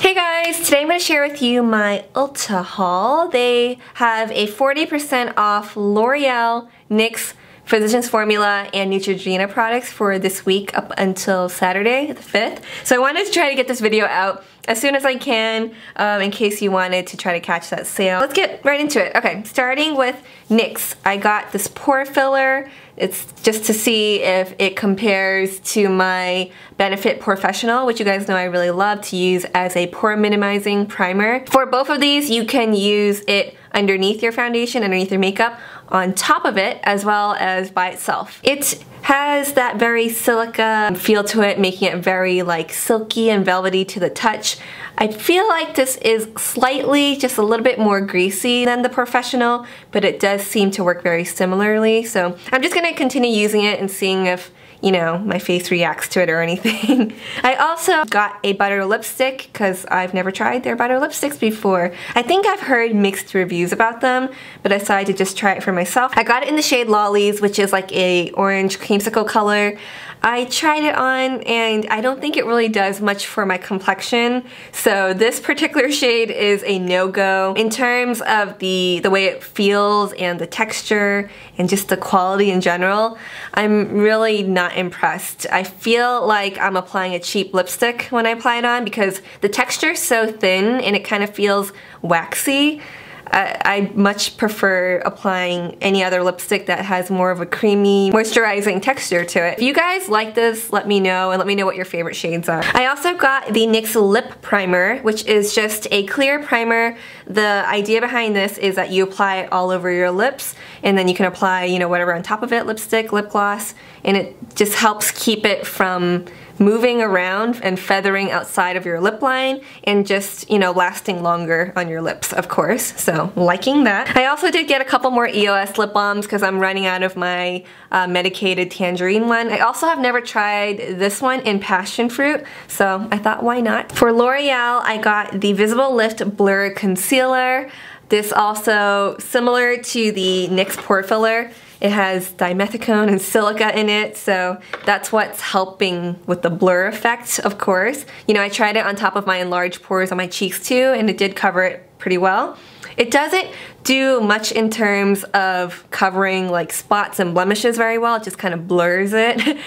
Hey guys, today I'm going to share with you my Ulta haul. They have a 40% off L'Oreal, NYX, Physicians Formula, and Neutrogena products for this week up until Saturday the 5th. So I wanted to try to get this video out as soon as I can in case you wanted to try to catch that sale. Let's get right into it. Okay, starting with NYX. I got this pore filler. It's just to see if it compares to my Benefit Professional, which you guys know I really love to use as a pore minimizing primer. For both of these, you can use it underneath your foundation, underneath your makeup, on top of it, as well as by itself. It has that very silica feel to it, making it very like silky and velvety to the touch. I feel like this is slightly, just a little bit more greasy than the Professional, but it does seem to work very similarly. So I'm just gonna continue using it and seeing if, you know, my face reacts to it or anything. I also got a butter lipstick because I've never tried their butter lipsticks before. I think I've heard mixed reviews about them, but I decided to just try it for myself. I got it in the shade Lollies, which is like a orange creamsicle color. I tried it on and I don't think it really does much for my complexion, so this particular shade is a no-go. In terms of the way it feels and the texture and just the quality in general, I'm really not impressed. I feel like I'm applying a cheap lipstick when I apply it on because the texture is so thin and it kind of feels waxy. I much prefer applying any other lipstick that has more of a creamy, moisturizing texture to it. If you guys like this, let me know, and let me know what your favorite shades are. I also got the NYX Lip Primer, which is just a clear primer. The idea behind this is that you apply it all over your lips, and then you can apply, you know, whatever on top of it, lipstick, lip gloss, and it just helps keep it from moving around and feathering outside of your lip line and just, you know, lasting longer on your lips, of course. So liking that. I also did get a couple more EOS lip balms because I'm running out of my medicated tangerine one. I also have never tried this one in passion fruit, so I thought why not. For L'Oreal, I got the Visible Lift Blur Concealer. This also, similar to the NYX Pore Filler, it has dimethicone and silica in it, so that's what's helping with the blur effect, of course. You know, I tried it on top of my enlarged pores on my cheeks too, and it did cover it pretty well. It doesn't do much in terms of covering like spots and blemishes very well. It just kind of blurs it.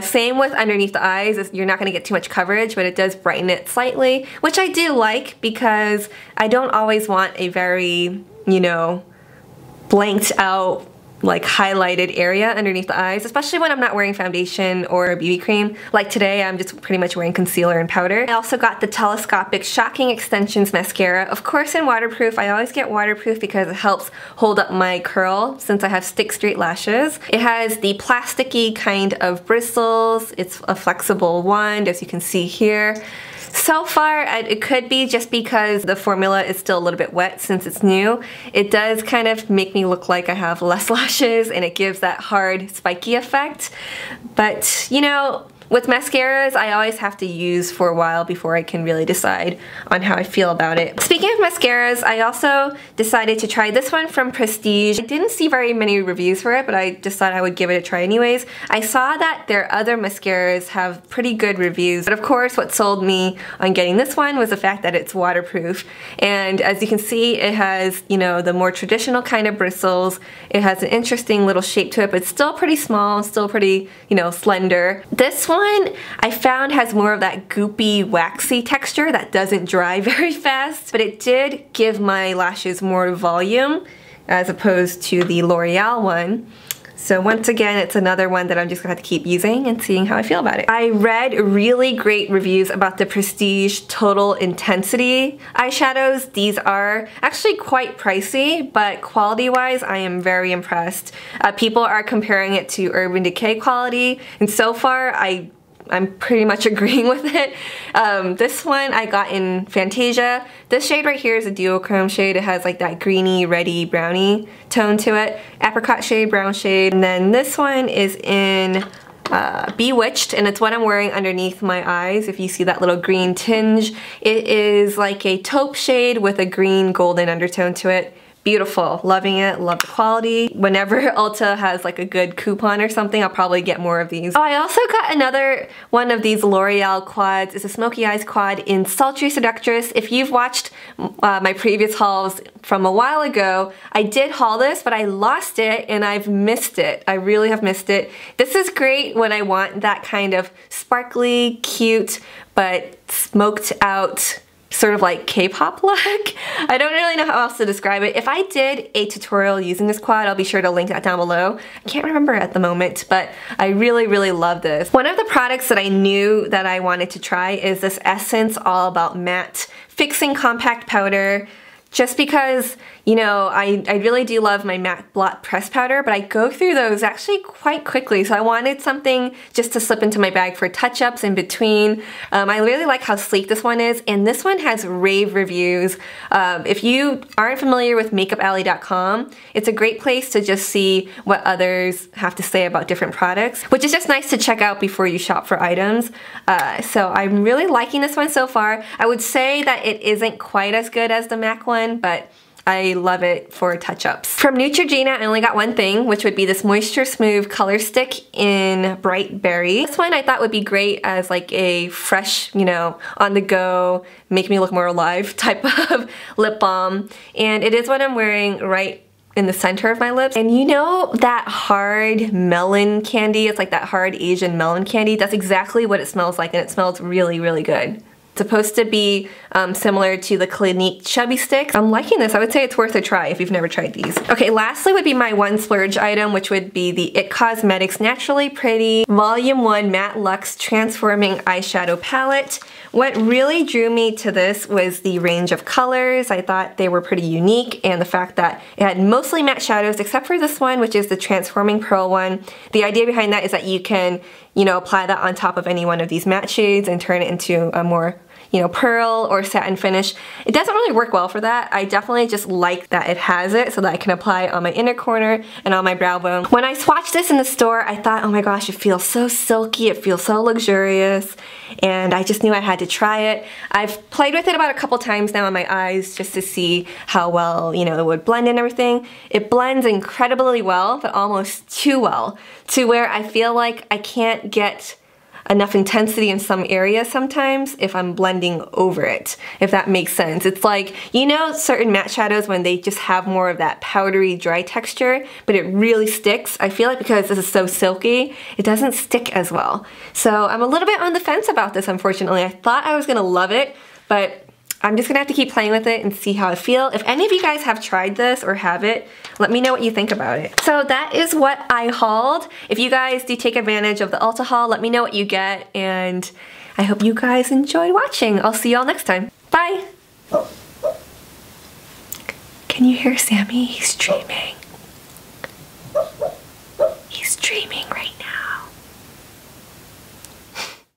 Same with underneath the eyes. You're not going to get too much coverage, but it does brighten it slightly, which I do like because I don't always want a very, you know, blanked out, like highlighted area underneath the eyes, especially when I'm not wearing foundation or a BB cream. Like today, I'm just pretty much wearing concealer and powder. I also got the Telescopic Shocking Extensions Mascara. Of course in waterproof. I always get waterproof because it helps hold up my curl since I have stick straight lashes. It has the plasticky kind of bristles. It's a flexible wand, as you can see here. So far, it could be just because the formula is still a little bit wet since it's new. It does kind of make me look like I have less lashes and it gives that hard, spiky effect. But, you know, with mascaras, I always have to use for a while before I can really decide on how I feel about it. Speaking of mascaras, I also decided to try this one from Prestige. I didn't see very many reviews for it, but I just thought I would give it a try anyways. I saw that their other mascaras have pretty good reviews, but of course what sold me on getting this one was the fact that it's waterproof. And as you can see, it has, you know, the more traditional kind of bristles. It has an interesting little shape to it, but it's still pretty small, still pretty, you know, slender. This one I found has more of that goopy, waxy texture that doesn't dry very fast, but it did give my lashes more volume as opposed to the L'Oreal one. So once again, it's another one that I'm just gonna have to keep using and seeing how I feel about it. I read really great reviews about the Prestige Total Intensity eyeshadows. These are actually quite pricey, but quality-wise, I am very impressed. People are comparing it to Urban Decay quality, and so far, I'm pretty much agreeing with it. This one I got in Fantasia. This shade right here is a duochrome shade. It has like that greeny, reddy, browny tone to it. Apricot shade, brown shade. And then this one is in Bewitched, and it's what I'm wearing underneath my eyes. If you see that little green tinge, it is like a taupe shade with a green golden undertone to it. beautiful. Loving it. Love the quality. Whenever Ulta has like a good coupon or something, I'll probably get more of these. Oh, I also got another one of these L'Oreal quads. It's a Smoky Eyes quad in Sultry Seductress. If you've watched my previous hauls from a while ago, I did haul this, but I lost it and I've missed it. I really have missed it. This is great when I want that kind of sparkly, cute, but smoked out sort of like K-pop look. I don't really know how else to describe it. If I did a tutorial using this quad, I'll be sure to link that down below. I can't remember at the moment, but I really, really love this. One of the products that I knew that I wanted to try is this Essence All About Matte Fixing Compact Powder. Just because, you know, I really do love my matte blot press powder, but I go through those actually quite quickly, so I wanted something just to slip into my bag for touch-ups in between. I really like how sleek this one is, and this one has rave reviews. If you aren't familiar with makeupalley.com, it's a great place to just see what others have to say about different products, which is just nice to check out before you shop for items. So I'm really liking this one so far. I would say that it isn't quite as good as the MAC one, but I love it for touch-ups. From Neutrogena, I only got one thing, which would be this Moisture Smooth Color Stick in Bright Berry. This one I thought would be great as like a fresh, you know, on the go, make me look more alive type of lip balm. And it is what I'm wearing right in the center of my lips. And you know that hard melon candy? It's like that hard Asian melon candy. That's exactly what it smells like, and it smells really, really good. It's supposed to be similar to the Clinique Chubby Sticks. I'm liking this. I would say it's worth a try if you've never tried these. Okay, lastly would be my one splurge item, which would be the IT Cosmetics Naturally Pretty Volume 1 Matte Luxe Transforming Eyeshadow Palette. What really drew me to this was the range of colors. I thought they were pretty unique, and the fact that it had mostly matte shadows except for this one, which is the Transforming Pearl one. The idea behind that is that you can, you know, apply that on top of any one of these matte shades and turn it into a more, you know, pearl or satin finish. It doesn't really work well for that. I definitely just like that it has it so that I can apply it on my inner corner and on my brow bone. When I swatched this in the store, I thought, oh my gosh, it feels so silky, it feels so luxurious, and I just knew I had to try it. I've played with it about a couple times now on my eyes just to see how well, you know, it would blend and everything. It blends incredibly well, but almost too well, to where I feel like I can't get enough intensity in some areas sometimes if I'm blending over it, if that makes sense. It's like, you know, certain matte shadows when they just have more of that powdery dry texture, but it really sticks. I feel like because this is so silky, it doesn't stick as well. So I'm a little bit on the fence about this, unfortunately. I thought I was gonna love it, but I'm just gonna have to keep playing with it and see how I feel. If any of you guys have tried this or have it, let me know what you think about it. So that is what I hauled. If you guys do take advantage of the Ulta haul, let me know what you get, and I hope you guys enjoyed watching. I'll see y'all next time. Bye! Can you hear Sammy? He's dreaming.